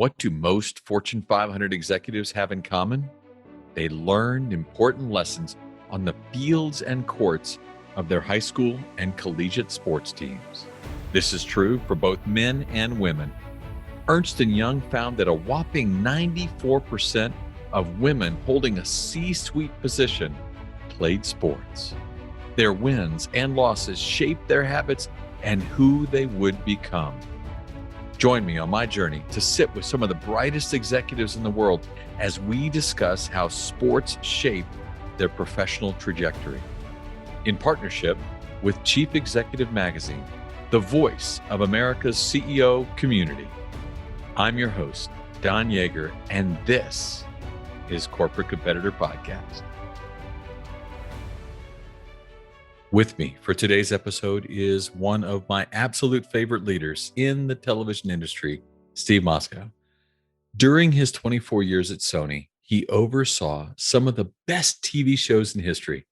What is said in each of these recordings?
What do most Fortune 500 executives have in common? They learned important lessons on the fields and courts of their high school and collegiate sports teams. This is true for both men and women. Ernst & Young found that a whopping 94% of women holding a C-suite position played sports. Their wins and losses shaped their habits and who they would become. Join me on my journey to sit with some of the brightest executives in the world as we discuss how sports shape their professional trajectory. In partnership with Chief Executive Magazine, the voice of America's CEO community, I'm your host, Don Yaeger, and this is Corporate Competitor Podcast. With me for today's episode is one of my absolute favorite leaders in the television industry, Steve Mosko. During his 24 years at Sony, he oversaw some of the best TV shows in history,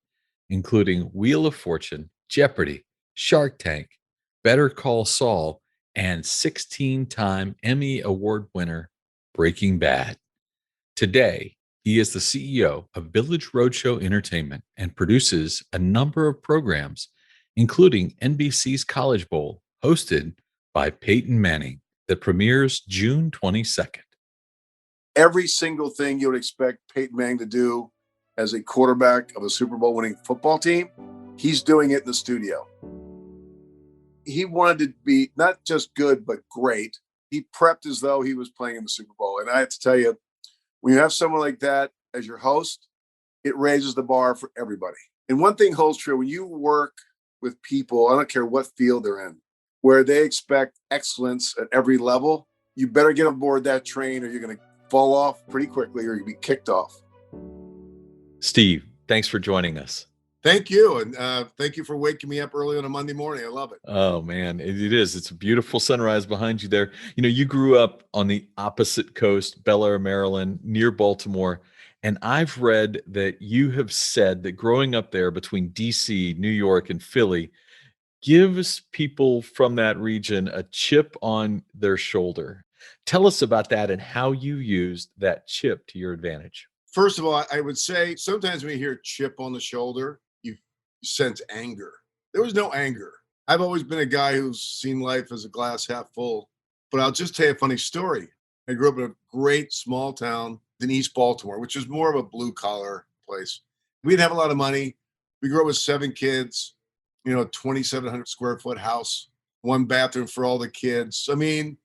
including Wheel of Fortune, Jeopardy, Shark Tank, Better Call Saul, and 16-time Emmy Award winner Breaking Bad. Today, he is the CEO of Village Roadshow Entertainment and produces a number of programs, including NBC's College Bowl, hosted by Peyton Manning, that premieres June 22nd. Every single thing you would expect Peyton Manning to do as a quarterback of a Super Bowl winning football team, he's doing it in the studio. He wanted to be not just good, but great. He prepped as though he was playing in the Super Bowl. And I have to tell you, when you have someone like that as your host, it raises the bar for everybody. And one thing holds true, when you work with people, I don't care what field they're in, where they expect excellence at every level, you better get on board that train or you're going to fall off pretty quickly or you'll be kicked off. Steve, thanks for joining us. Thank you. And thank you for waking me up early on a Monday morning. I love it. Oh, man, it is. It's a beautiful sunrise behind you there. You know, you grew up on the opposite coast, Bel Air, Maryland, near Baltimore. And I've read that you have said that growing up there between DC, New York, and Philly gives people from that region a chip on their shoulder. Tell us about that and how you used that chip to your advantage. First of all, I would say sometimes when you hear chip on the shoulder, you sense anger. There was no anger. I've always been a guy who's seen life as a glass half full. But I'll just tell you a funny story. I grew up in a great small town in East Baltimore, which is more of a blue collar place. We didn't have a lot of money. We grew up with 7 kids, 2,700 square foot house, 1 bathroom for all the kids. I mean,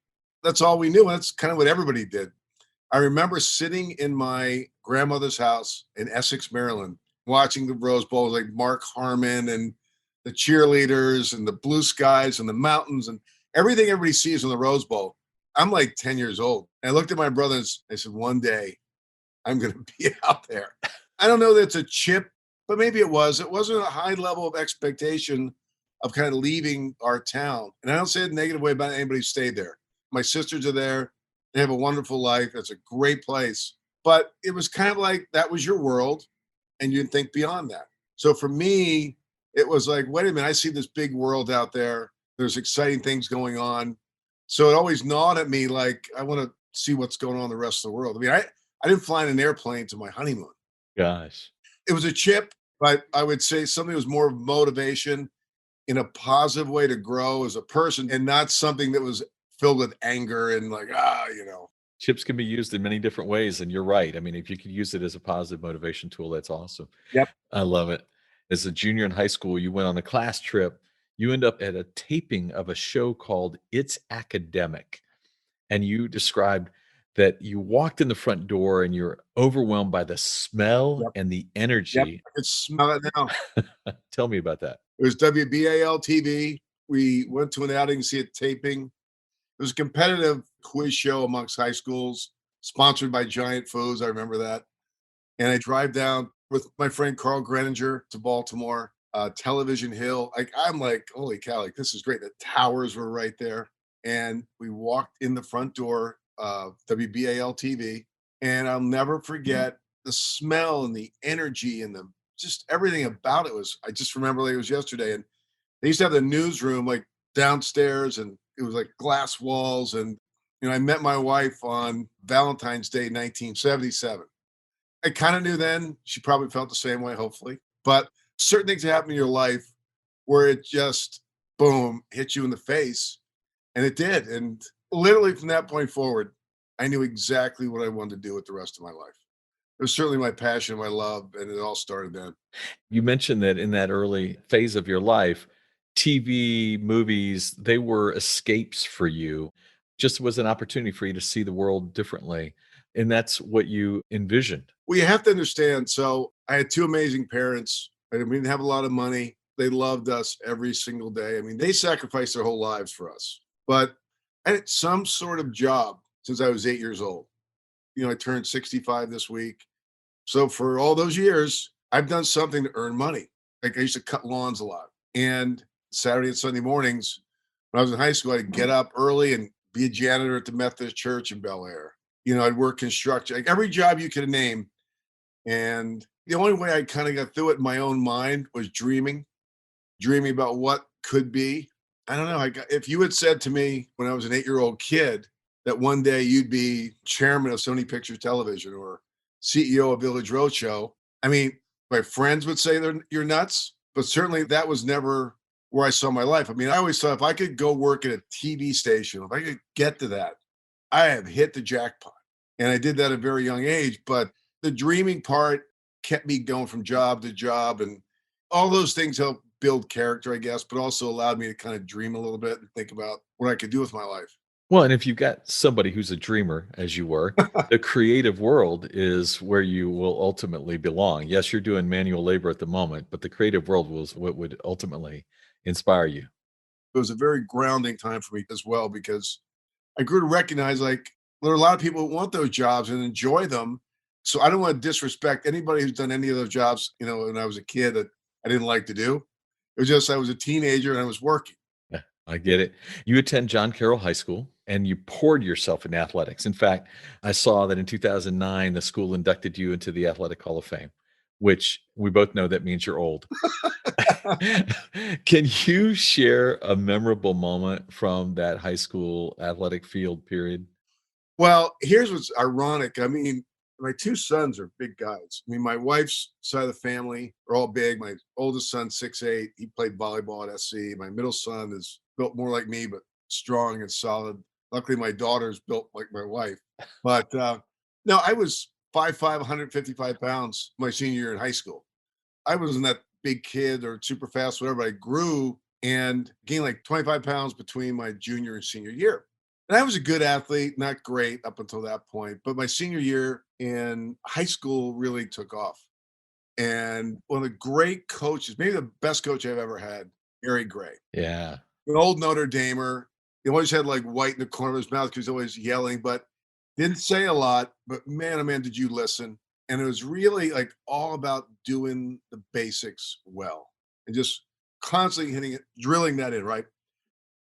that's all we knew. That's kind of what everybody did. I remember sitting in my grandmother's house in Essex, Maryland, watching the Rose Bowl, like Mark Harmon and the cheerleaders and the blue skies and the mountains and everything everybody sees in the Rose Bowl. I'm like 10 years old. And I looked at my brothers. I said, one day I'm going to be out there. I don't know that it's a chip, but maybe it was. It wasn't a high level of expectation of kind of leaving our town. And I don't say it in a negative way about anybody who stayed there. My sisters are there. They have a wonderful life. It's a great place. But it was kind of like that was your world, and you didn't think beyond that. So for me, it was like, wait a minute, I see this big world out there. There's exciting things going on. So it always gnawed at me like, I want to see what's going on in the rest of the world. I mean, I didn't fly in an airplane to my honeymoon. Gosh. It was a chip, but I would say something was more of motivation in a positive way to grow as a person and not something that was filled with anger and like, Chips can be used in many different ways. And you're right. I mean, if you could use it as a positive motivation tool, that's awesome. Yep. I love it. As a junior in high school, you went on a class trip. You end up at a taping of a show called It's Academic. And you described that you walked in the front door and you're overwhelmed by the smell Yep. and the energy. Yep. I can smell it now. Tell me about that. It was WBAL TV. We went to an outing to see a taping. It was a competitive quiz show amongst high schools, sponsored by Giant Foods. I remember that. And I drive down with my friend Carl Greninger to Baltimore, Television Hill. I'm like, holy cow, like this is great. The towers were right there. And we walked in the front door of WBAL TV. And I'll never forget the smell and the energy and just everything about it I just remember like it was yesterday. And they used to have the newsroom like downstairs and it was like glass walls and I met my wife on Valentine's Day, 1977. I kind of knew then she probably felt the same way, hopefully. But certain things happen in your life where it just boom hits you in the face. And it did. And literally from that point forward, I knew exactly what I wanted to do with the rest of my life. It was certainly my passion, my love, and it all started then. You mentioned that in that early phase of your life, TV, movies, they were escapes for you. Just was an opportunity for you to see the world differently. And that's what you envisioned. Well, you have to understand. So I had two amazing parents. I didn't have a lot of money. They loved us every single day. I mean, they sacrificed their whole lives for us. But I had some sort of job since I was 8 years old. I turned 65 this week. So for all those years, I've done something to earn money. Like I used to cut lawns a lot. And Saturday and Sunday mornings, when I was in high school, I'd get up early and be a janitor at the Methodist Church in Bel Air. I'd work construction, like every job you could name. And the only way I kind of got through it in my own mind was dreaming about what could be. I don't know. If you had said to me when I was an 8-year-old kid that one day you'd be chairman of Sony Pictures Television or CEO of Village Roadshow, I mean, my friends would say you're nuts, but certainly that was never where I saw my life. I mean, I always thought if I could go work at a TV station, if I could get to that, I have hit the jackpot. And I did that at a very young age, but the dreaming part kept me going from job to job, and all those things helped build character, I guess, but also allowed me to kind of dream a little bit and think about what I could do with my life. Well, and if you've got somebody who's a dreamer, as you were, the creative world is where you will ultimately belong. Yes, you're doing manual labor at the moment, but the creative world was what would ultimately inspire you. It was a very grounding time for me as well because I grew to recognize like there are a lot of people who want those jobs and enjoy them. So I don't want to disrespect anybody who's done any of those jobs, when I was a kid that I didn't like to do. It was just I was a teenager and I was working. Yeah, I get it. You attend John Carroll High School and you poured yourself in athletics. In fact, I saw that in 2009, the school inducted you into the Athletic Hall of Fame, which we both know that means you're old. Can you share a memorable moment from that high school athletic field period? Well, here's what's ironic. I mean, my two sons are big guys. I mean, my wife's side of the family are all big. My oldest son, 6'8", he played volleyball at SC. My middle son is built more like me, but strong and solid. Luckily, my daughter's built like my wife. But no, I was 5'5", 155 pounds my senior year in high school. I wasn't that big kid or super fast, whatever. I grew and gained like 25 pounds between my junior and senior year. And I was a good athlete, not great up until that point. But my senior year in high school really took off. And one of the great coaches, maybe the best coach I've ever had, Gary Gray, Yeah. an old Notre Damer. He always had like white in the corner of his mouth because he was always yelling, but didn't say a lot. But man, oh man, did you listen? And it was really like all about doing the basics well and just constantly hitting it, drilling that in, right?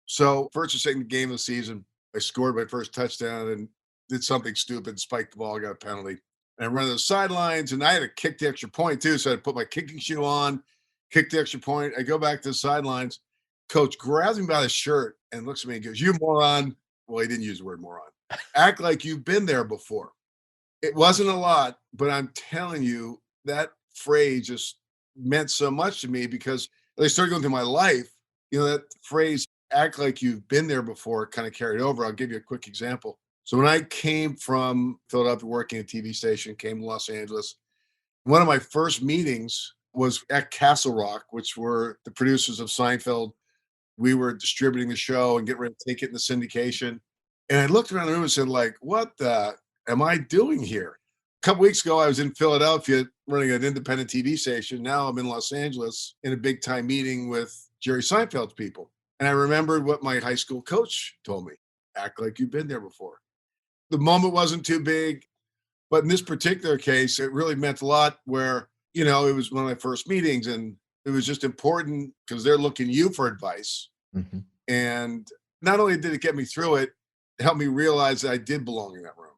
So first or second game of the season, I scored my first touchdown and did something stupid, spiked the ball, got a penalty. And I ran to the sidelines and I had to kick the extra point too. So I had to put my kicking shoe on, kick the extra point. I go back to the sidelines. Coach grabs me by the shirt and looks at me and goes, "You moron." Well, he didn't use the word moron. Act like you've been there before. It wasn't a lot, but I'm telling you, that phrase just meant so much to me because as I started going through my life, that phrase, act like you've been there before, kind of carried over. I'll give you a quick example. So when I came from Philadelphia working at a TV station, came to Los Angeles, one of my first meetings was at Castle Rock, which were the producers of Seinfeld. We were distributing the show and getting ready to take it in the syndication. And I looked around the room and said, like, what the am I doing here? A couple weeks ago, I was in Philadelphia running an independent TV station. Now I'm in Los Angeles in a big time meeting with Jerry Seinfeld's people. And I remembered what my high school coach told me, act like you've been there before. The moment wasn't too big, but in this particular case, it really meant a lot where, it was one of my first meetings and it was just important because they're looking you for advice. Mhm. And not only did it get me through it, it helped me realize that I did belong in that room.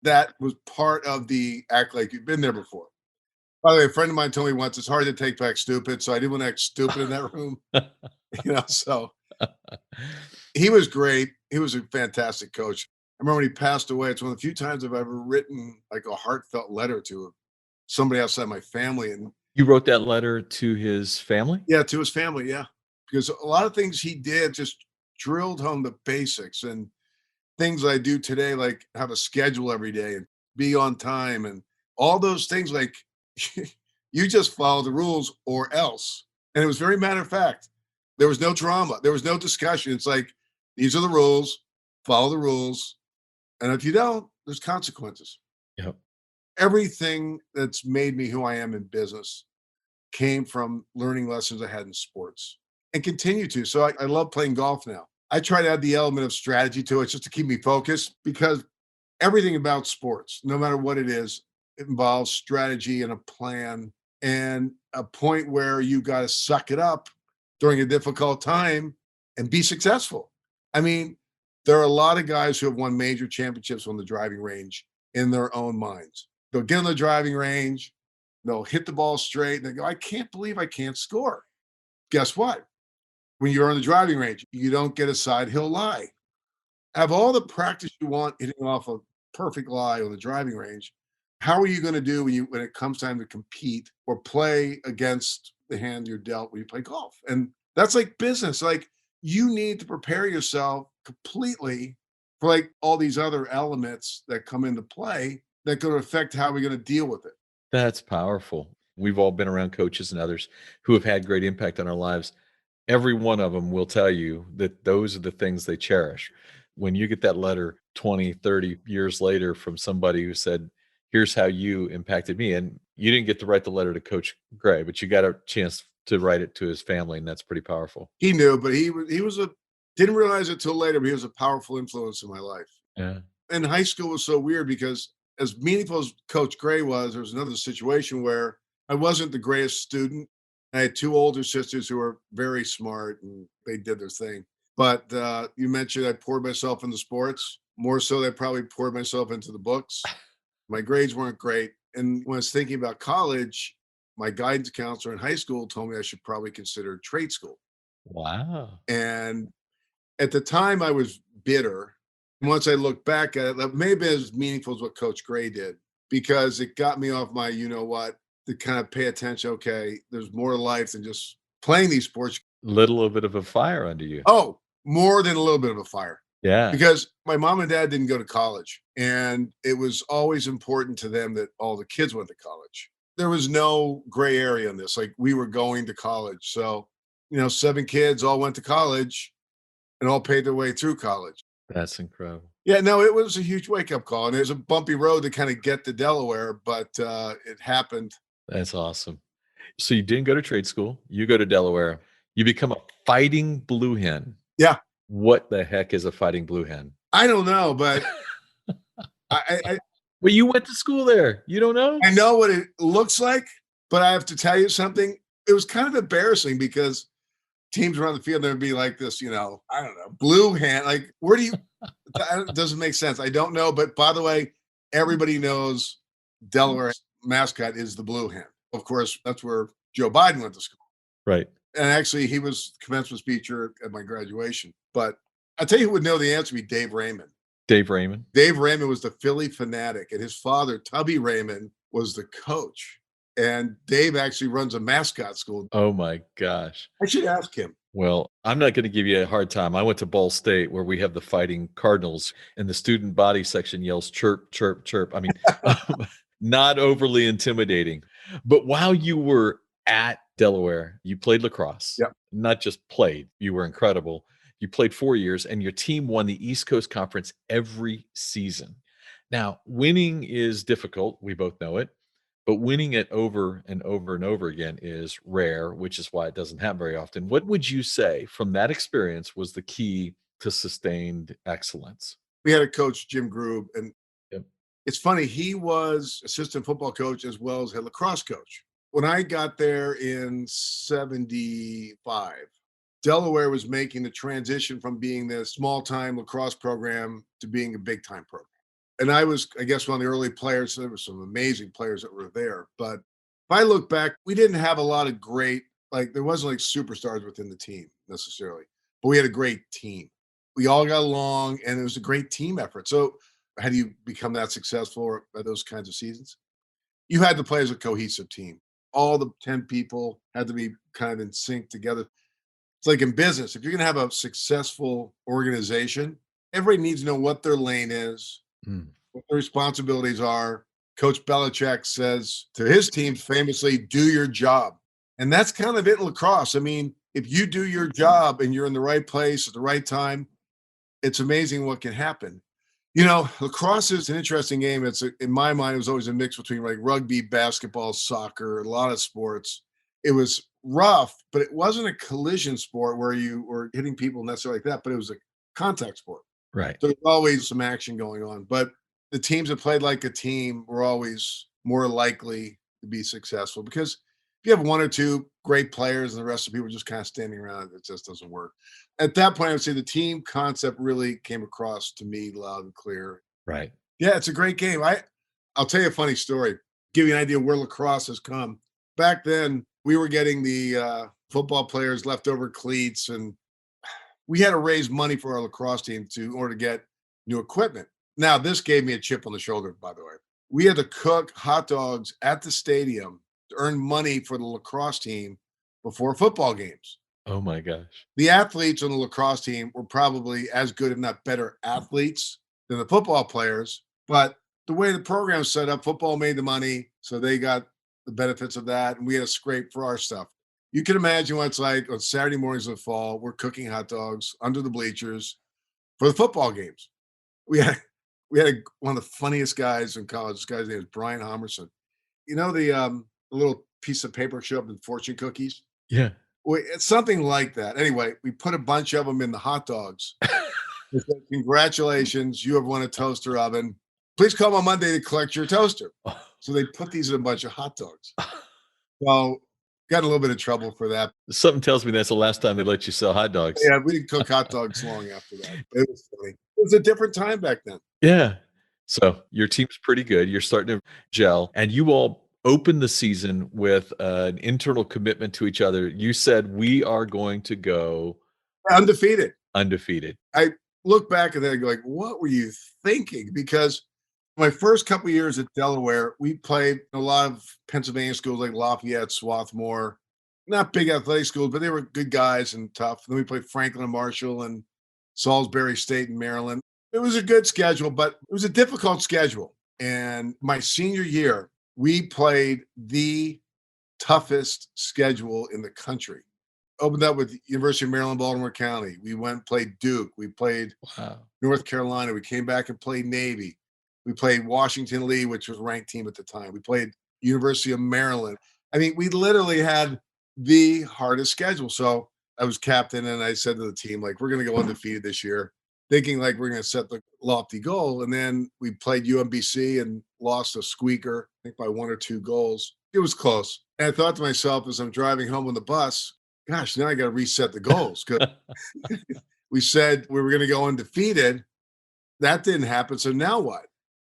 That was part of the act like you've been there before. By the way, a friend of mine told me once it's hard to take back stupid, so I didn't want to act stupid in that room. So he was great. He was a fantastic coach. remember when he passed away, it's one of the few times I've ever written like a heartfelt letter to somebody outside my family. And You wrote that letter to his family? yeah, to his family. Yeah. Because a lot of things he did just drilled home the basics, and things I do today, like have a schedule every day and be on time and all those things. Like you just follow the rules or else. And it was very matter of fact. There was no drama. There was no discussion. It's like, these are the rules, follow the rules. And if you don't, there's consequences. Yep. Everything that's made me who I am in business came from learning lessons I had in sports and continue to. So I love playing golf now. I try to add the element of strategy to it just to keep me focused, because everything about sports, no matter what it is, it involves strategy and a plan and a point where you got to suck it up during a difficult time and be successful. I mean, there are a lot of guys who have won major championships on the driving range in their own minds. They'll get on the driving range, they'll hit the ball straight, and they go, I can't believe I can't score. Guess what? When you're on the driving range, you don't get a side hill lie. Have all the practice you want hitting off a perfect lie on the driving range. How are you going to do when it comes time to compete or play against the hand you're dealt when you play golf? And that's like business. Like, you need to prepare yourself completely for like all these other elements that come into play that could affect how we're going to deal with it. That's powerful. We've all been around coaches and others who have had great impact on our lives. Every one of them will tell you that those are the things they cherish. When you get that letter 20, 30 years later from somebody who said, here's how you impacted me. And you didn't get to write the letter to Coach Gray, but you got a chance to write it to his family, and that's pretty powerful. He knew, but he was a didn't realize it till later, but he was a powerful influence in my life. Yeah. And high school was so weird because as meaningful as Coach Gray was, there was another situation where I wasn't the greatest student. I had two older sisters who were very smart and they did their thing. But you mentioned I poured myself into sports more so than I probably poured myself into the books. My grades weren't great. And when I was thinking about college, my guidance counselor in high school told me I should probably consider trade school. Wow. And at the time, I was bitter. Once I look back at it, that may have been as meaningful as what Coach Gray did, because it got me off my, you know what, to kind of pay attention. Okay, there's more to life than just playing these sports. Little bit of a fire under you. Oh, more than a little bit of a fire. Yeah. Because my mom and dad didn't go to college, and it was always important to them that all the kids went to college. There was no gray area in this. Like, we were going to college. So, 7 kids all went to college and all paid their way through college. That's incredible. Yeah, no, it was a huge wake-up call, and it was a bumpy road to kinda get to Delaware, but, it happened. That's awesome. So you didn't go to trade school. You go to Delaware. You become a fighting blue hen. Yeah, What the heck is a fighting blue hen? I don't know, but I Well, you went to school there. You don't know? I know what it looks like, but I have to tell you something, it was kind of embarrassing because teams around the field, there'd be like this, I don't know, blue hen, like, where do you that doesn't make sense. I don't know, but by the way, everybody knows Delaware's mascot is the blue hen. Of course, that's where Joe Biden went to school. Right. And actually, he was commencement speaker at my graduation. But I tell you who would know the answer would be Dave Raymond. Dave Raymond. Dave Raymond was the Philly fanatic, and his father, Tubby Raymond, was the coach. And Dave actually runs a mascot school. Oh my gosh. I should ask him. Well, I'm not going to give you a hard time. I went to Ball State where we have the Fighting Cardinals, and the student body section yells chirp, chirp, chirp. I mean, not overly intimidating. But while you were at Delaware, you played lacrosse. Yep. Not just played, you were incredible. You played 4 years, and your team won the East Coast Conference every season. Now, winning is difficult. We both know it. But winning it over and over and over again is rare, which is why it doesn't happen very often. What would you say from that experience was the key to sustained excellence? We had a coach, Jim Grube, and Yep. it's funny, he was assistant football coach as well as head lacrosse coach. When I got there in 75, Delaware was making the transition from being this small-time lacrosse program to being a big-time program. And I was, I guess, one of the early players. So there were some amazing players that were there. But if I look back, we didn't have a lot of great, like, there wasn't like superstars within the team necessarily, but we had a great team. we all got along, and it was a great team effort. So, how do you become that successful at those kinds of seasons? You had to play as a cohesive team. All the 10 people had to be kind of in sync together. It's like in business, if you're going to have a successful organization, everybody needs to know what their lane is, Mm. what their responsibilities are. Coach Belichick says to his teams famously, do your job. And that's kind of it in lacrosse. I mean, if you do your job and you're in the right place at the right time, it's amazing what can happen. Lacrosse is an interesting game. In my mind, it was always a mix between like rugby, basketball, soccer, a lot of sports. It was rough, but it wasn't a collision sport where you were hitting people necessarily like that, but it was a contact sport. Right. So there's always some action going on. But the teams that played like a team were always more likely to be successful because if you have one or two great players and the rest of the people just kind of standing around, it just doesn't work. At that point, I would say the team concept really came across to me loud and clear. Right. Yeah, it's a great game. I'll tell you a funny story, give you an idea where lacrosse has come. Back then, we were getting the football players leftover cleats, and we had to raise money for our lacrosse team in order to get new equipment. Now, this gave me a chip on the shoulder, by the way. We had to cook hot dogs at the stadium to earn money for the lacrosse team before football games. Oh my gosh. The athletes on the lacrosse team were probably as good, if not better, athletes than the football players. But the way the program's set up, football made the money, so they got the benefits of that, and we had to scrape for our stuff. You can imagine what it's like on Saturday mornings of the fall. We're cooking hot dogs under the bleachers for the football games. We had one of the funniest guys in college. This guy's name is Brian Homerson. You know the little piece of paper show up in fortune cookies? Yeah. Well, it's something like that. Anyway, we put a bunch of them in the hot dogs. We said, congratulations, you have won a toaster oven. Please come on Monday to collect your toaster. So they put these in a bunch of hot dogs. So got in a little bit of trouble for that. Something tells me that's the last time they let you sell hot dogs. Yeah, we didn't cook hot dogs long after that. It was funny. It was a different time back then. Yeah. So your team's pretty good. You're starting to gel, and you all open the season with an internal commitment to each other. You said, we are going to go Undefeated. undefeated. I look back at that and go like, what were you thinking? Because my first couple of years at Delaware, we played a lot of Pennsylvania schools like Lafayette, Swarthmore, not big athletic schools, but they were good guys and tough. Then we played Franklin and Marshall and Salisbury State in Maryland. It was a good schedule, but it was a difficult schedule. And my senior year, we played the toughest schedule in the country. Opened up with University of Maryland, Baltimore County. We went and played Duke. We played North Carolina. We came back and played Navy. We played Washington Lee, which was a ranked team at the time. We played University of Maryland. I mean, we literally had the hardest schedule. So I was captain, and I said to the team, like, we're going to go undefeated this year, thinking like we're going to set the lofty goal. And then we played UMBC and lost a squeaker, I think by 1 or 2 goals. It was close. And I thought to myself as I'm driving home on the bus, gosh, now I got to reset the goals because we said we were going to go undefeated. That didn't happen. So now what?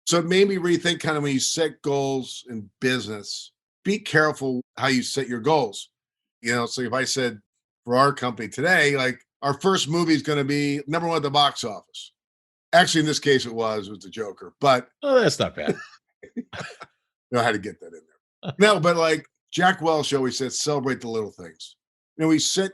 So it made me rethink kind of when you set goals in business, be careful how you set your goals. So if I said for our company today, like our first movie is going to be number 1 at the box office. Actually, in this case, it was the Joker, but that's not bad. I had to get that in there. No, but like Jack Welch always said, celebrate the little things. We set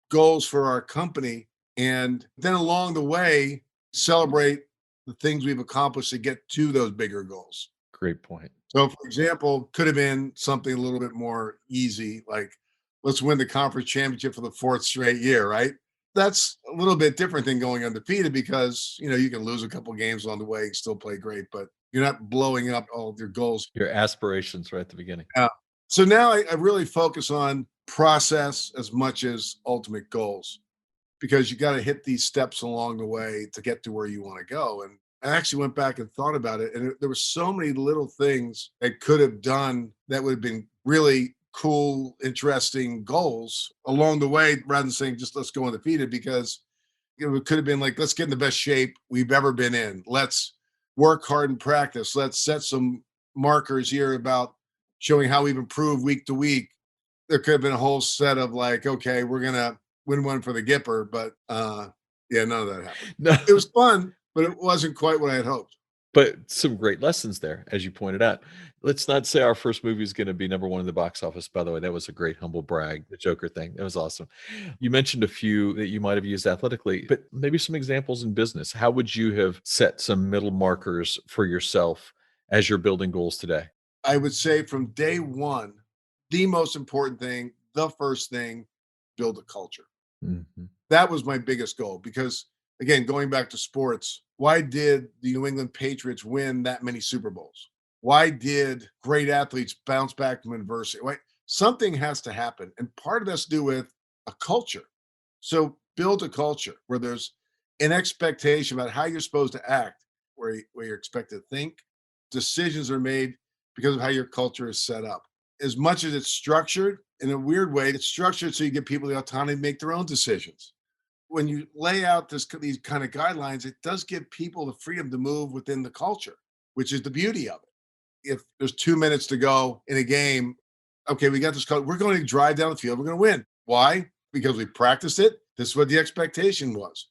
goals for our company, and then along the way, celebrate the things we've accomplished to get to those bigger goals. Great point. So, for example, could have been something a little bit more easy, like let's win the conference championship for the 4th straight year, right? That's a little bit different than going undefeated because, you can lose a couple games on the way and still play great, but you're not blowing up all of your goals. Your aspirations right at the beginning. So now I really focus on process as much as ultimate goals because you got to hit these steps along the way to get to where you want to go. And I actually went back and thought about it, and there were so many little things I could have done that would have been really cool, interesting goals along the way, rather than saying just let's go undefeated, because it could have been like, let's get in the best shape we've ever been in. Let's work hard and practice. Let's set some markers here about showing how we've improved week to week. There could have been a whole set of like, okay, we're going to win one for the Gipper, but Yeah, none of that happened. No, It was fun, but it wasn't quite what I had hoped. but some great lessons there, as you pointed out. Let's not say our first movie is gonna be number 1 in the box office, by the way. That was a great humble brag, the Joker thing. That was awesome. You mentioned a few that you might have used athletically, but maybe some examples in business. How would you have set some middle markers for yourself as you're building goals today? I would say from day one, the most important thing, the first thing, build a culture. Mhm. That was my biggest goal because, again, going back to sports, why did the New England Patriots win that many Super Bowls? Why did great athletes bounce back from adversity? Why? Something has to happen. And part of that's to do with a culture. So build a culture where there's an expectation about how you're supposed to act, where you're expected to think. Decisions are made because of how your culture is set up. As much as it's structured, in a weird way, it's structured so you give people the autonomy to make their own decisions. When you lay out these kind of guidelines, it does give people the freedom to move within the culture, which is the beauty of it. If there's 2 minutes to go in a game, okay, we got this call. We're going to drive down the field. We're going to win. Why? Because we practiced it. This is what the expectation was.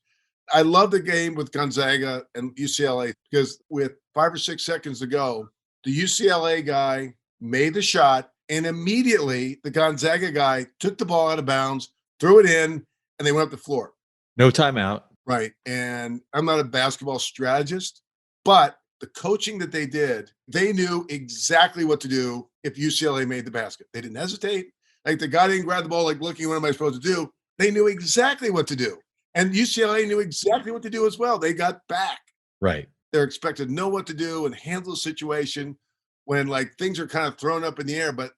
I love the game with Gonzaga and UCLA because with 5 or 6 seconds to go, the UCLA guy made the shot, and immediately the Gonzaga guy took the ball out of bounds, threw it in, and they went up the floor. No timeout. Right. And I'm not a basketball strategist, but the coaching that they did, they knew exactly what to do if UCLA made the basket. They didn't hesitate. Like the guy didn't grab the ball, like looking, what am I supposed to do? They knew exactly what to do. And UCLA knew exactly what to do as well. They got back. Right. They're expected to know what to do and handle the situation when like things are kind of thrown up in the air, but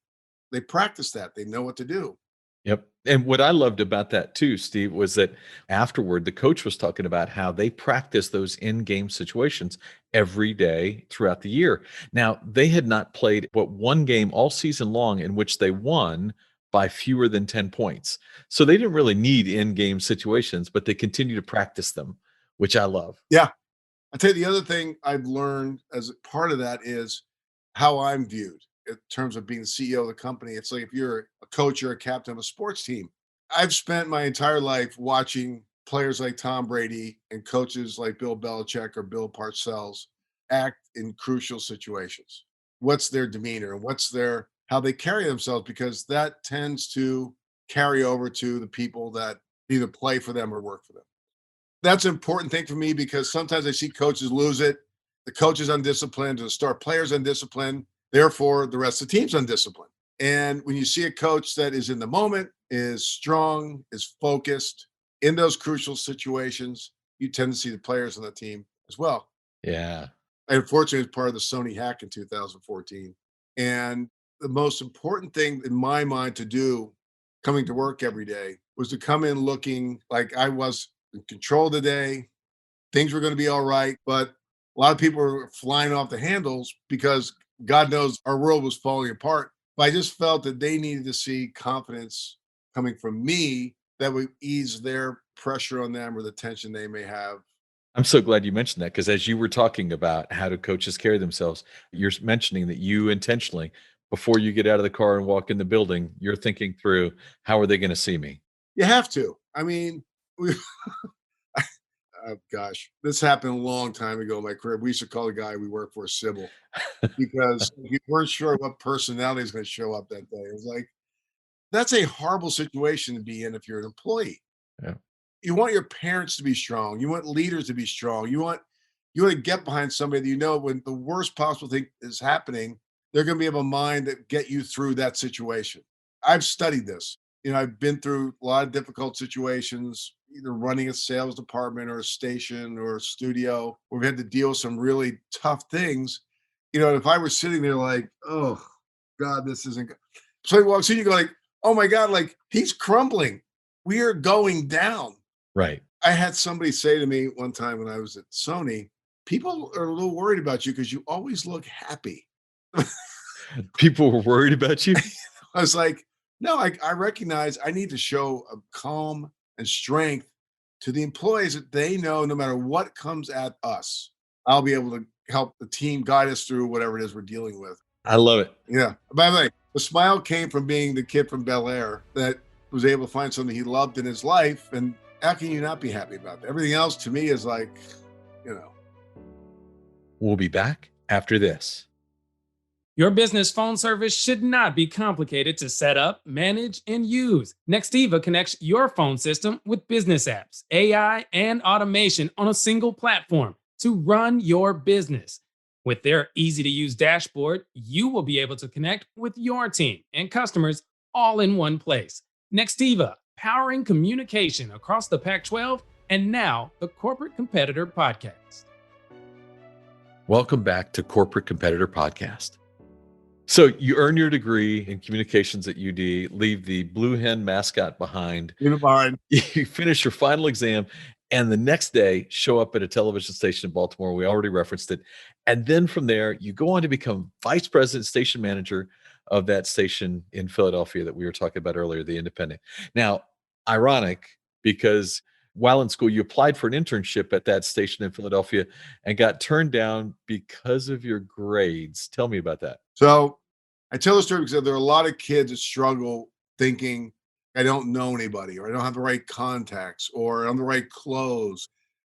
they practice that. They know what to do. Yep. And what I loved about that too, Steve, was that afterward, the coach was talking about how they practice those in-game situations every day throughout the year. Now, they had not played but one game all season long in which they won by fewer than 10 points. So they didn't really need in-game situations, but they continue to practice them, which I love. Yeah. I tell you, the other thing I've learned as a part of that is how I'm viewed in terms of being the CEO of the company. It's like if you're a coach or a captain of a sports team, I've spent my entire life watching players like Tom Brady and coaches like Bill Belichick or Bill Parcells act in crucial situations. What's their demeanor and what's their how they carry themselves, because that tends to carry over to the people that either play for them or work for them. That's an important thing for me because sometimes I see coaches lose it. The coach is undisciplined, the star player's undisciplined. Therefore, the rest of the team's undisciplined. And when you see a coach that is in the moment, is strong, is focused in those crucial situations, you tend to see the players on the team as well. Yeah. I unfortunately was part of the Sony hack in 2014. And the most important thing in my mind to do coming to work every day was to come in looking like I was in control of the day. Things were going to be all right. But a lot of people were flying off the handles because God knows our world was falling apart. But I just felt that they needed to see confidence coming from me that would ease their pressure on them or the tension they may have. I'm so glad you mentioned that because as you were talking about how do coaches carry themselves, you're mentioning that you intentionally, before you get out of the car and walk in the building, you're thinking through how are they going to see me? You have to. I mean, we, oh gosh, this happened a long time ago in my career. We used to call the guy we worked for Sybil because we weren't sure what personality is going to show up that day. It was like, that's a horrible situation to be in if you're an employee. Yeah. You want your parents to be strong. You want leaders to be strong. You want to get behind somebody that you know when the worst possible thing is happening, they're going to be able to mind that get you through that situation. I've studied this. I've been through a lot of difficult situations, either running a sales department or a station or a studio. We've had to deal with some really tough things. If I were sitting there like, oh God, this isn't good. Somebody walks in, you go like, oh my God, like he's crumbling. We are going down. Right. I had somebody say to me one time when I was at Sony, people are a little worried about you because you always look happy. People were worried about you. I was like, no, I recognize I need to show a calm and strength to the employees that they know no matter what comes at us, I'll be able to help the team guide us through whatever it is we're dealing with. I love it. Yeah. By the way, the smile came from being the kid from Bel Air that was able to find something he loved in his life and How can you not be happy about that? Everything else to me is like, you know. We'll be back after this. Your business phone service should not be complicated to set up, manage, and use. Nextiva connects your phone system with business apps, AI, and automation on a single platform to run your business. With their easy to use dashboard, you will be able to connect with your team and customers all in one place. Nextiva, powering communication across the Pac 12 and now the Corporate Competitor Podcast. Welcome back to Corporate Competitor Podcast. So you earn your degree in communications at UD, leave the Blue Hen mascot behind. You finish your final exam, and the next day show up at a television station in Baltimore. We already referenced it. And then from there, you go on to become vice president, station manager of that station in Philadelphia that we were talking about earlier, the Independent. Now, ironic, because while in school, you applied for an internship at that station in Philadelphia and got turned down because of your grades. Tell me about that. So I tell the story because there are a lot of kids that struggle thinking, I don't know anybody, or I don't have the right contacts, or I'm the right clothes.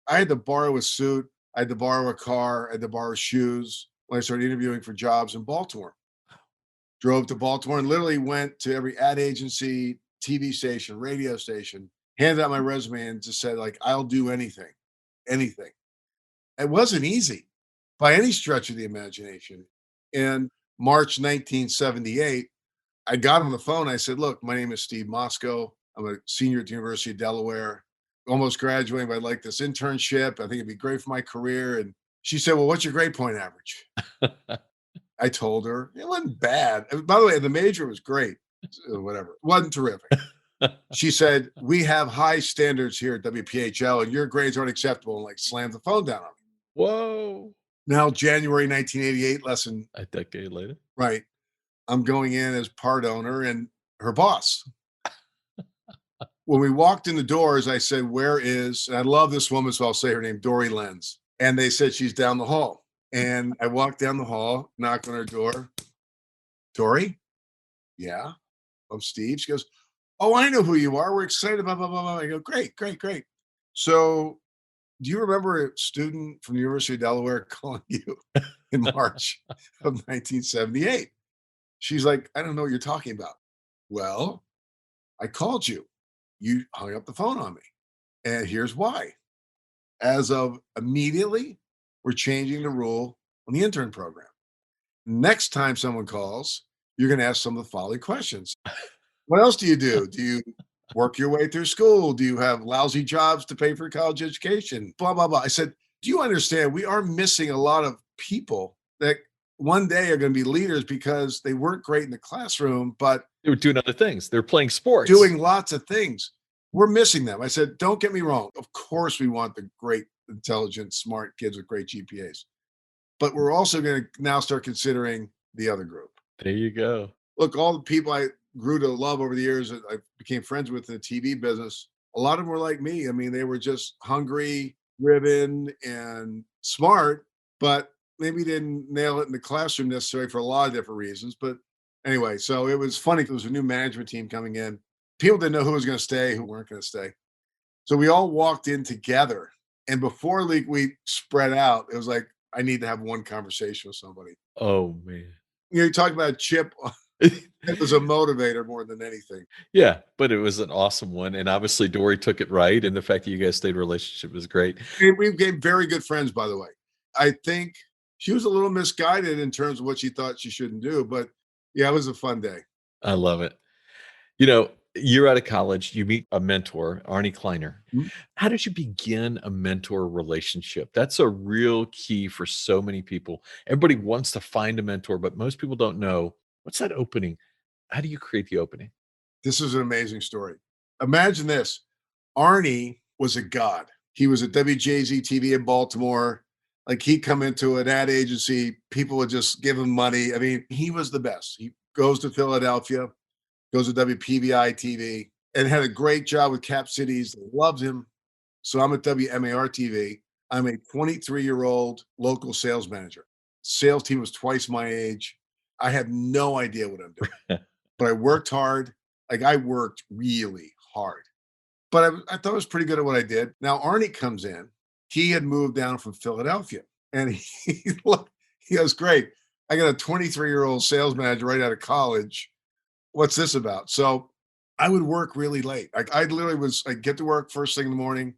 I had to borrow a suit. I had to borrow a car. I had to borrow shoes when I started interviewing for jobs in Baltimore. Drove to Baltimore and literally went to every ad agency, TV station, radio station, handed out my resume and just said, like, I'll do anything, anything. It wasn't easy by any stretch of the imagination. In March 1978, I got on the phone. I said, look, my name is Steve Mosko. I'm a senior at the University of Delaware, almost graduating, but I'd like this internship. I think it'd be great for my career. And she said, well, what's your grade point average? I told her it wasn't bad. By the way, the major was great. Whatever. It wasn't terrific. She said, we have high standards here at WPHL and your grades aren't acceptable, and like slammed the phone down on me. Whoa. Now, January 1988, less than a decade later. Right. I'm going in as part owner and her boss. When we walked in the doors, I said, where is, and I love this woman, so I'll say her name, Dory Lenz. And they said, she's down the hall. And I walked down the hall, knocked on her door. Dory? Yeah. I'm Steve. She goes, oh, I know who you are. We're excited. Blah, blah, blah, blah. I go, great, great, great. So do you remember a student from the University of Delaware calling you in March of 1978? She's like, I don't know what you're talking about. Well, I called you. You hung up the phone on me. And here's why. As of immediately, we're changing the rule on the intern program. Next time someone calls, you're going to ask some of the following questions. What else do? Do you work your way through school? Do you have lousy jobs to pay for college education? Blah, blah, blah. I said, do you understand? We are missing a lot of people that one day are going to be leaders because they weren't great in the classroom, but they were doing other things. They're playing sports. Doing lots of things. We're missing them. I said, don't get me wrong. Of course, we want the great, intelligent, smart kids with great GPAs. But we're also going to now start considering the other group. There you go. Look, all the people I grew to love over the years that I became friends with in the TV business, a lot of them were like me. I mean, they were just hungry, driven, and smart, but maybe didn't nail it in the classroom necessarily for a lot of different reasons. But anyway, so it was funny. There was a new management team coming in. People didn't know who was going to stay, who weren't going to stay. So we all walked in together. And before we spread out, it was like, I need to have one conversation with somebody. Oh, man. You talk about Chip. It was a motivator more than anything. Yeah, but it was an awesome one. And obviously Dory took it right. And the fact that you guys stayed in a relationship was great. And we became very good friends, by the way. I think she was a little misguided in terms of what she thought she shouldn't do. But yeah, it was a fun day. I love it. You know, you're out of college, you meet a mentor, Arnie Kleiner. Mm-hmm. How did you begin a mentor relationship? That's a real key for so many people. Everybody wants to find a mentor, but most people don't know. What's that opening? How do you create the opening? This is an amazing story. Imagine this. Arnie was a god. He was at WJZ TV in Baltimore. Like, he'd come into an ad agency, people would just give him money. I mean, he was the best. He goes to Philadelphia, goes to WPVI TV, and had a great job with Cap Cities. Loved him. So I'm at WMAR TV. I'm a 23-year-old local sales manager. Sales team was twice my age. I have no idea what I'm doing, but I worked hard. Like, I worked really hard. but I thought I was pretty good at what I did. Now Arnie comes in. He had moved down from Philadelphia, and he goes, "Great, I got a 23-year-old sales manager right out of college. What's this about?" So I would work really late. Like I'd get to work first thing in the morning,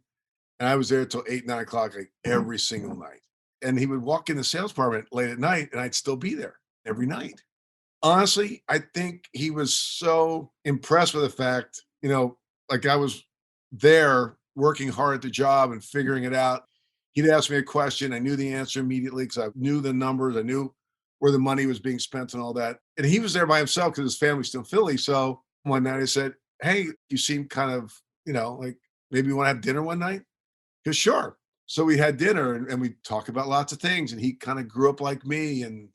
and I was there till 8, 9 o'clock, like every single night. And he would walk in the sales department late at night, and I'd still be there every night. Honestly, I think he was so impressed with the fact, like I was there working hard at the job and figuring it out. He'd ask me a question. I knew the answer immediately because I knew the numbers. I knew where the money was being spent and all that. And he was there by himself because his family's still in Philly. So one night I said, "Hey, you seem kind of, like maybe you want to have dinner one night?" Because sure. So we had dinner and we talked about lots of things. And he kind of grew up like me. And,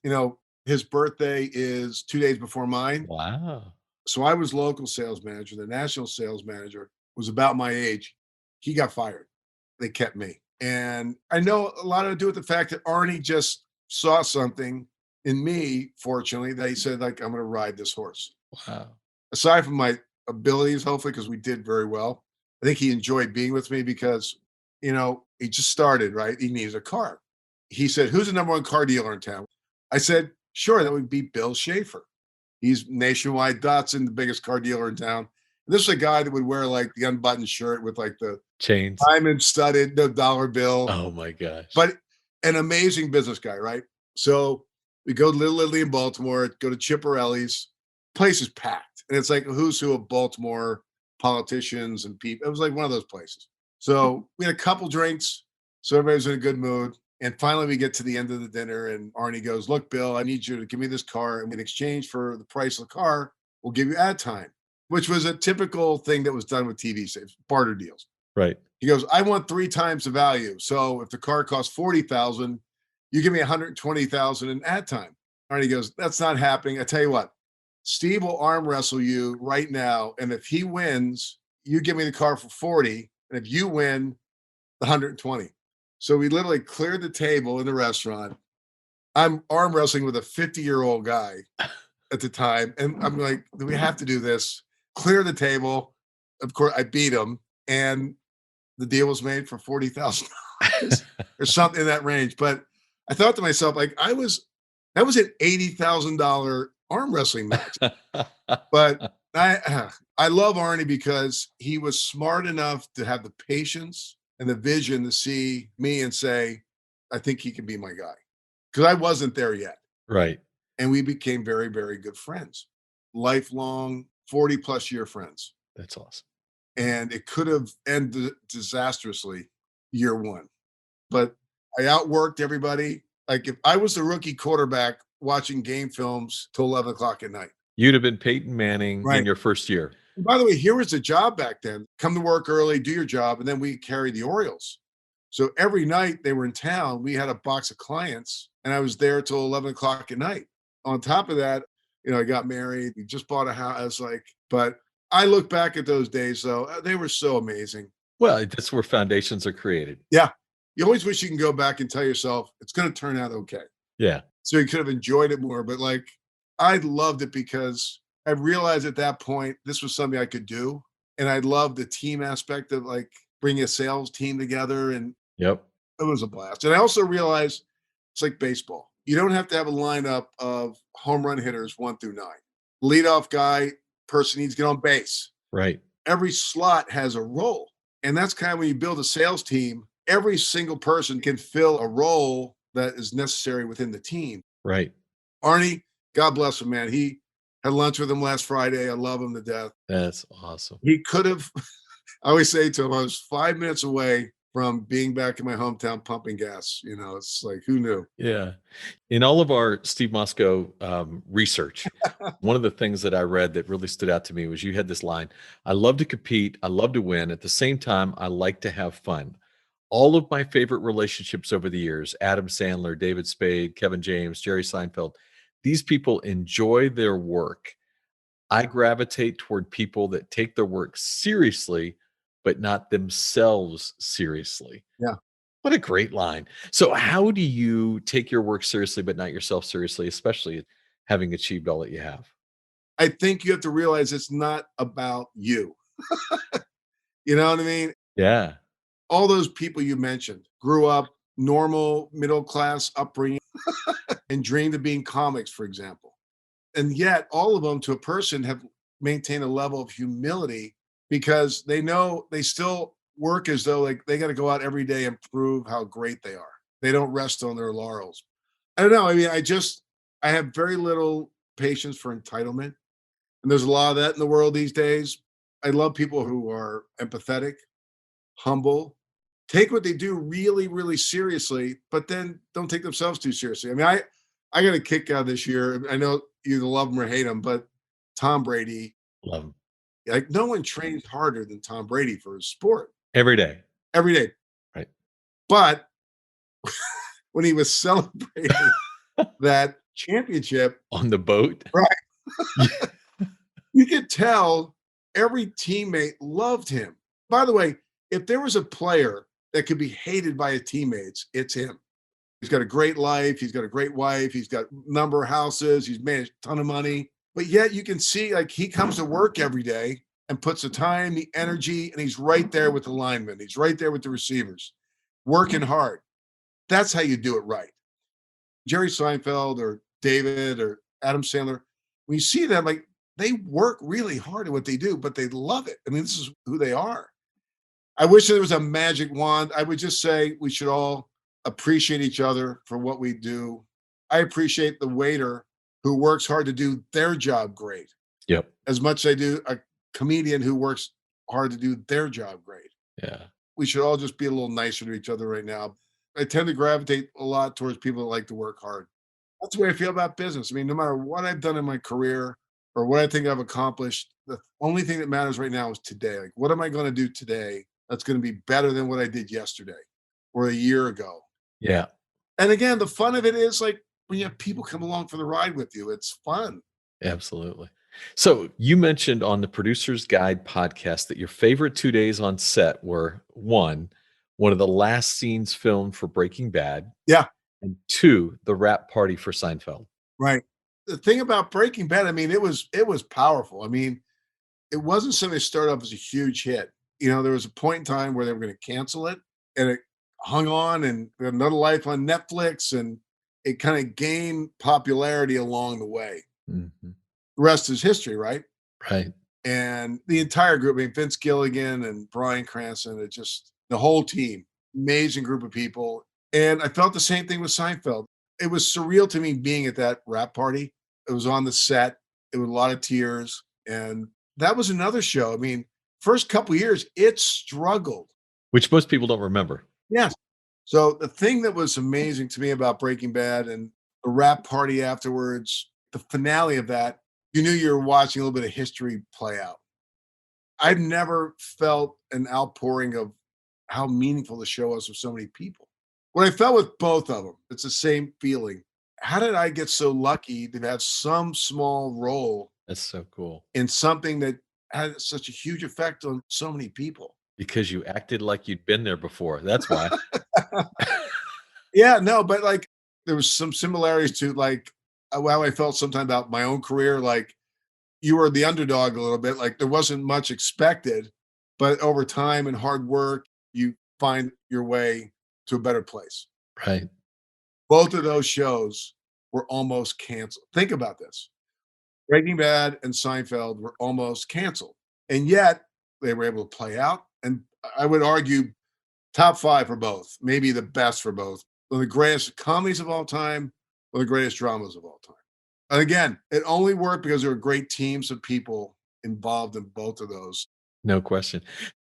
his birthday is 2 days before mine. Wow. So I was local sales manager. The national sales manager was about my age. He got fired. They kept me. And I know a lot of it to do with the fact that Arnie just saw something in me, fortunately, that he said, like, "I'm going to ride this horse." Wow. Aside from my abilities, hopefully, because we did very well, I think he enjoyed being with me because, he just started, right? He needed a car. He said, "Who's the number one car dealer in town?" I said, "Sure, that would be Bill Schaefer. He's Nationwide Datsun, the biggest car dealer in town." And this is a guy that would wear like the unbuttoned shirt with like the Chains. diamond studded, the dollar bill, Oh my gosh. but an amazing business guy, right? So we go to Little Italy in Baltimore, go to Chipperelli's, place is packed. And it's like a who's who of Baltimore politicians and people. It was like one of those places. So we had a couple drinks. So everybody was in a good mood. And finally, we get to the end of the dinner, and Arnie goes, "Look, Bill, I need you to give me this car. And in exchange for the price of the car, we'll give you ad time," which was a typical thing that was done with TV saves, barter deals. Right. He goes, "I want 3 times the value. So if the car costs 40,000, you give me 120,000 in ad time." Arnie goes, "That's not happening. I tell you what, Steve will arm wrestle you right now. And if he wins, you give me the car for 40. And if you win, the 120. So we literally cleared the table in the restaurant. I'm arm wrestling with a 50-year-old guy at the time. And I'm like, "Do we have to do this?" Clear the table. Of course, I beat him. And the deal was made for $40,000 or something in that range. But I thought to myself, like, that was an $80,000 arm wrestling match. But I love Arnie because he was smart enough to have the patience and the vision to see me and say, "I think he can be my guy." Because I wasn't there yet. Right. And we became very, very good friends, lifelong 40 plus year friends. That's awesome. And it could have ended disastrously year one, but I outworked everybody. Like if I was the rookie quarterback watching game films till 11 o'clock at night. You'd have been Peyton Manning in Right. your first year. And by the way, here was the job back then: come to work early, do your job, and then we carried the Orioles. So every night they were in town, we had a box of clients, and I was there till 11 o'clock at night. On top of that, I got married, we just bought a house, but I look back at those days, though, they were so amazing. Well, that's where foundations are created. Yeah. You always wish you can go back and tell yourself it's going to turn out okay. Yeah. So you could have enjoyed it more, but I loved it because I realized at that point this was something I could do. And I loved the team aspect of bringing a sales team together. And Yep. it was a blast. And I also realized it's like baseball. You don't have to have a lineup of home run hitters 1 through 9. Leadoff guy, person needs to get on base. Right. Every slot has a role. And that's kind of when you build a sales team, every single person can fill a role that is necessary within the team. Right. Arnie, God bless him, man. He had lunch with him last Friday. I love him to death. That's awesome. He could have, I always say to him, I was 5 minutes away from being back in my hometown pumping gas. It's like, who knew? Yeah. In all of our Steve Mosko research, one of the things that I read that really stood out to me was you had this line: "I love to compete. I love to win. At the same time, I like to have fun. All of my favorite relationships over the years, Adam Sandler, David Spade, Kevin James, Jerry Seinfeld, these people enjoy their work. I gravitate toward people that take their work seriously, but not themselves seriously." Yeah. What a great line. So how do you take your work seriously, but not yourself seriously, especially having achieved all that you have? I think you have to realize it's not about you. You know what I mean? Yeah. All those people you mentioned grew up normal middle class upbringing and dreamed of being comics, for example. And yet, all of them to a person have maintained a level of humility because they know they still work as though like they got to go out every day and prove how great they are. They don't rest on their laurels. I don't know. I mean, I have very little patience for entitlement. And there's a lot of that in the world these days. I love people who are empathetic, humble, take what they do really, really seriously, but then don't take themselves too seriously. I mean, I got a kick out of this year. I know you either love him or hate him, but Tom Brady, Love him. like no one trains harder than Tom Brady for his sport Every day. every day. Right. But when he was celebrating that championship, On the boat. right, Yeah. you could tell every teammate loved him. By the way, if there was a player that could be hated by his teammates, it's him. He's got a great life. He's got a great wife. He's got a number of houses. He's made a ton of money. But yet you can see like he comes to work every day and puts the time, the energy, and he's right there with the linemen. He's right there with the receivers, working hard. That's how you do it right. Jerry Seinfeld or David or Adam Sandler, when you see them, like they work really hard at what they do, but they love it. I mean, this is who they are. I wish there was a magic wand. I would just say we should all appreciate each other for what we do. I appreciate the waiter who works hard to do their job great Yep. as much as I do a comedian who works hard to do their job great. Yeah. We should all just be a little nicer to each other right now. I tend to gravitate a lot towards people that like to work hard. That's the way I feel about business. I mean, no matter what I've done in my career or what I think I've accomplished, the only thing that matters right now is today. Like, what am I going to do today that's going to be better than what I did yesterday or a year ago? Yeah. And again, the fun of it is like when you have people come along for the ride with you, it's fun. Absolutely. So you mentioned on the Producer's Guide podcast that your favorite 2 days on set were one of the last scenes filmed for Breaking Bad, Yeah, and two, the wrap party for Seinfeld. right. The thing about Breaking Bad, I mean, it was powerful. I mean, it wasn't something that started off as a huge hit. You know, there was a point in time where they were going to cancel it, and it hung on and had another life on Netflix, and it kind of gained popularity along the way. Mhm. The rest is history, right? Right. And the entire group, I mean, Vince Gilligan and Bryan Cranston, it just the whole team, amazing group of people. And I felt the same thing with Seinfeld. It was surreal to me being at that wrap party. It was on the set. It was a lot of tears. And that was another show. I mean, first couple years, it struggled. Which most people don't remember. Yes. So the thing that was amazing to me about Breaking Bad and the wrap party afterwards, the finale of that, you knew you were watching a little bit of history play out. I've never felt an outpouring of how meaningful the show was for so many people. What I felt with both of them, it's the same feeling. How did I get so lucky to have some small role That's so cool. in something that had such a huge effect on so many people? Because you acted like you'd been there before. That's why. Yeah, no, but like there was some similarities to like how I felt sometimes about my own career. Like you were the underdog a little bit. Like there wasn't much expected, but over time and hard work, you find your way to a better place. Right. Both of those shows were almost canceled. Think about this. Breaking Bad and Seinfeld were almost canceled. And yet they were able to play out. And I would argue top five for both, maybe the best for both. One of the greatest comedies of all time, one of the greatest dramas of all time. And again, it only worked because there were great teams of people involved in both of those. No question.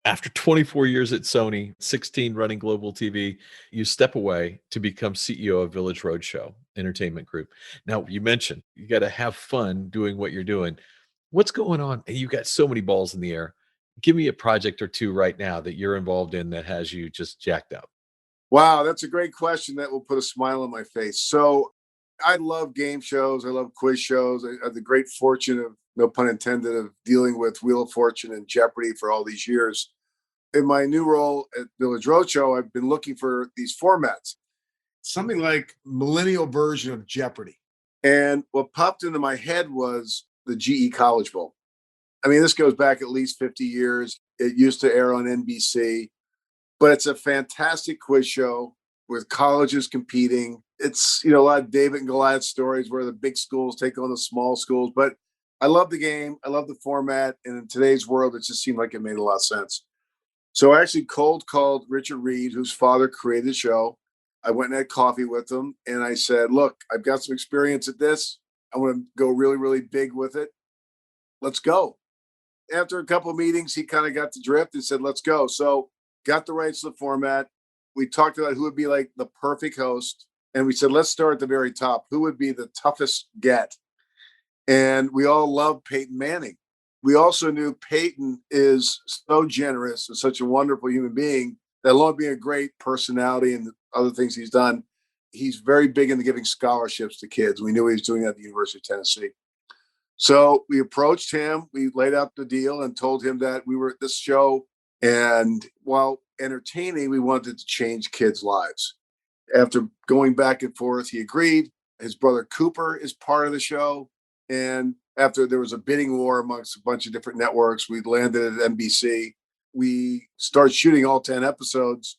After 24 years at Sony, 16 running global TV, you step away to become CEO of Village Roadshow Entertainment Group. Now, you mentioned you got to have fun doing what you're doing. What's going on? You got so many balls in the air. Give me a project or two right now that you're involved in that has you just jacked up. Wow, that's a great question that will put a smile on my face. So I love game shows. I love quiz shows. I had the great fortune of, no pun intended, of dealing with Wheel of Fortune and Jeopardy for all these years. In my new role at Village Roadshow, I've been looking for these formats, something like millennial version of Jeopardy. And what popped into my head was the GE College Bowl. I mean, this goes back at least 50 years. It used to air on NBC, but it's a fantastic quiz show with colleges competing. It's, a lot of David and Goliath stories where the big schools take on the small schools. But I love the game. I love the format. And in today's world, it just seemed like it made a lot of sense. So I actually cold called Richard Reed, whose father created the show. I went and had coffee with him. And I said, look, I've got some experience at this. I want to go really, really big with it. Let's go. After a couple of meetings, he kind of got the drift and said, let's go. So got the rights to the format. We talked about who would be like the perfect host. And we said, let's start at the very top. Who would be the toughest get? And we all loved Peyton Manning. We also knew Peyton is so generous and such a wonderful human being that along with being a great personality and other things he's done, he's very big into giving scholarships to kids. We knew he was doing that at the University of Tennessee. So we approached him, we laid out the deal and told him that we were at this show. And while entertaining, we wanted to change kids' lives. After going back and forth, he agreed. His brother Cooper is part of the show. And after there was a bidding war amongst a bunch of different networks, we landed at NBC. We started shooting all 10 episodes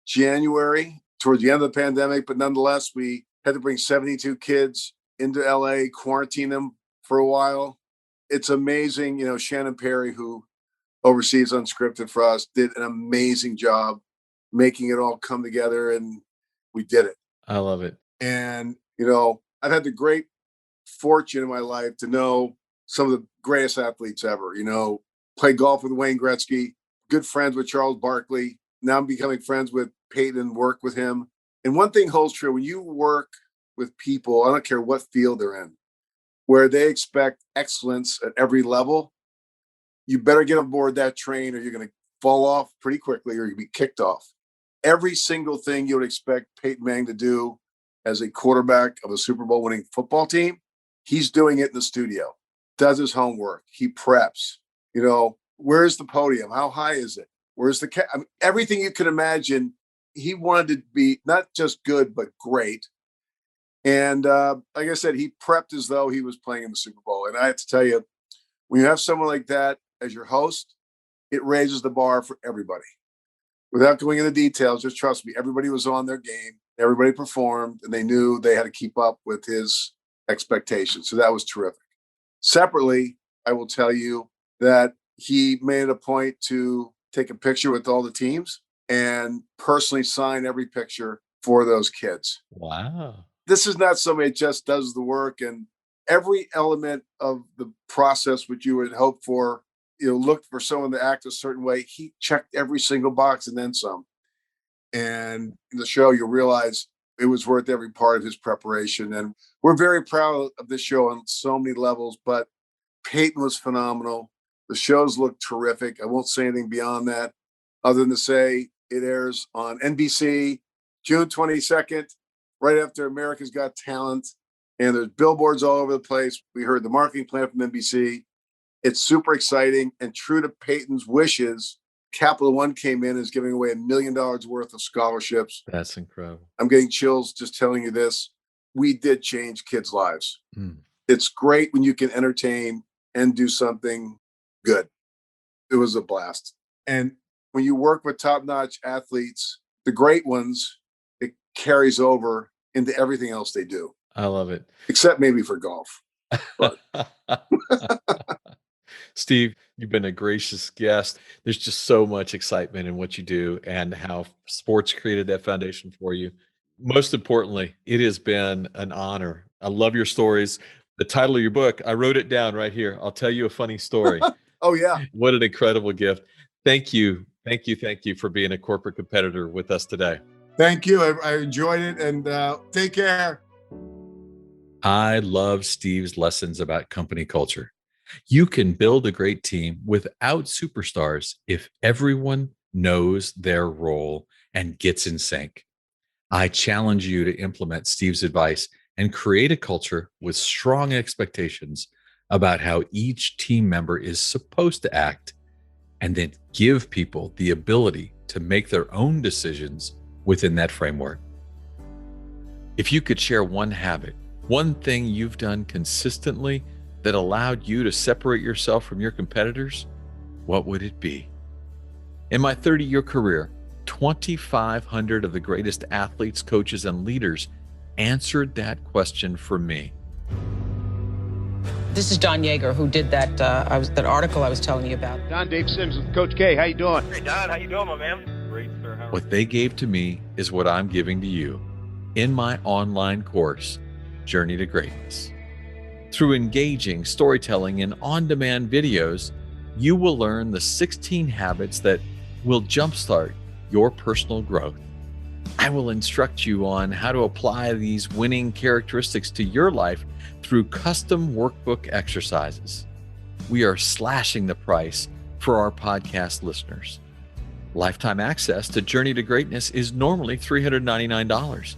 January, towards the end of the pandemic. But nonetheless, we had to bring 72 kids into LA, quarantine them for a while. It's amazing. Shannon Perry, who oversees Unscripted for us, did an amazing job making it all come together, and we did it. I love it. And, I've had the great fortune in my life to know some of the greatest athletes ever. Played golf with Wayne Gretzky, good friends with Charles Barkley. Now I'm becoming friends with Peyton, work with him. And one thing holds true: when you work with people, I don't care what field they're in, where they expect excellence at every level, you better get on board that train or you're going to fall off pretty quickly or you'll be kicked off. Every single thing you would expect Peyton Manning to do as a quarterback of a Super Bowl winning football team, he's doing it in the studio, does his homework, he preps. Where's the podium? How high is it? Where's the everything you can imagine. He wanted to be not just good, but great. And like I said, he prepped as though he was playing in the Super Bowl. And I have to tell you, when you have someone like that as your host, it raises the bar for everybody. Without going into details, just trust me, everybody was on their game. Everybody performed, and they knew they had to keep up with his expectations. So that was terrific. Separately, I will tell you that he made it a point to take a picture with all the teams and personally sign every picture for those kids. Wow. This is not somebody that just does the work, and every element of the process which you would hope for, look for someone to act a certain way. He checked every single box and then some. And in the show, you'll realize it was worth every part of his preparation. And we're very proud of this show on so many levels, but Peyton was phenomenal. The shows look terrific. I won't say anything beyond that other than to say it airs on NBC June 22nd, right after America's Got Talent. And there's billboards all over the place. We heard the marketing plan from NBC. It's super exciting. And true to Peyton's wishes, Capital One came in and is giving away $1 million worth of scholarships. That's incredible. I'm getting chills just telling you this. We did change kids' lives. It's great when you can entertain and do something good. It was a blast. And when you work with top-notch athletes, the great ones, it carries over into everything else they do. I love it. Except maybe for golf. But Steve, you've been a gracious guest. There's just so much excitement in what you do and how sports created that foundation for you. Most importantly, it has been an honor. I love your stories. The title of your book, I wrote it down right here. I'll tell you a funny story. Oh, yeah. What an incredible gift. Thank you. Thank you. Thank you for being a corporate competitor with us today. Thank you. I enjoyed it. And take care. I love Steve's lessons about company culture. You can build a great team without superstars if everyone knows their role and gets in sync. I challenge you to implement Steve's advice and create a culture with strong expectations about how each team member is supposed to act, and then give people the ability to make their own decisions within that framework. If you could share one habit, one thing you've done consistently that allowed you to separate yourself from your competitors, what would it be? In my 30-year career, 2,500 of the greatest athletes, coaches, and leaders answered that question for me. This is Don Yaeger, who did that article I was telling you about. Don, Dave Sims with Coach K. How you doing? Hey, Don. How you doing, my man? Great, sir. How What they gave to me is what I'm giving to you in my online course, Journey to Greatness. Through engaging storytelling and on-demand videos, you will learn the 16 habits that will jumpstart your personal growth. I will instruct you on how to apply these winning characteristics to your life through custom workbook exercises. We are slashing the price for our podcast listeners. Lifetime access to Journey to Greatness is normally $399,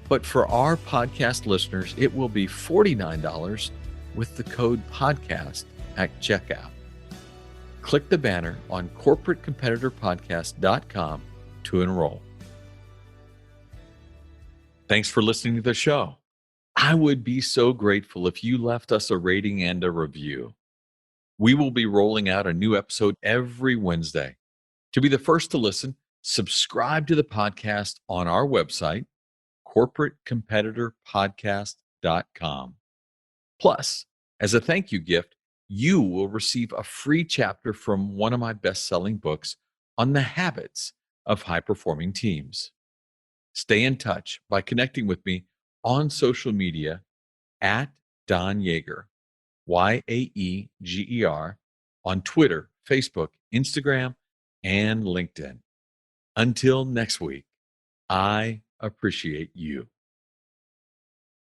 but for our podcast listeners, it will be $49 with the code podcast at checkout. Click the banner on corporatecompetitorpodcast.com to enroll. Thanks for listening to the show. I would be so grateful if you left us a rating and a review. We will be rolling out a new episode every Wednesday. To be the first to listen, subscribe to the podcast on our website, corporatecompetitorpodcast.com. Plus, as a thank you gift, you will receive a free chapter from one of my best-selling books on the habits of high-performing teams. Stay in touch by connecting with me on social media at Don Yaeger, Yaeger, on Twitter, Facebook, Instagram, and LinkedIn. Until next week, I appreciate you.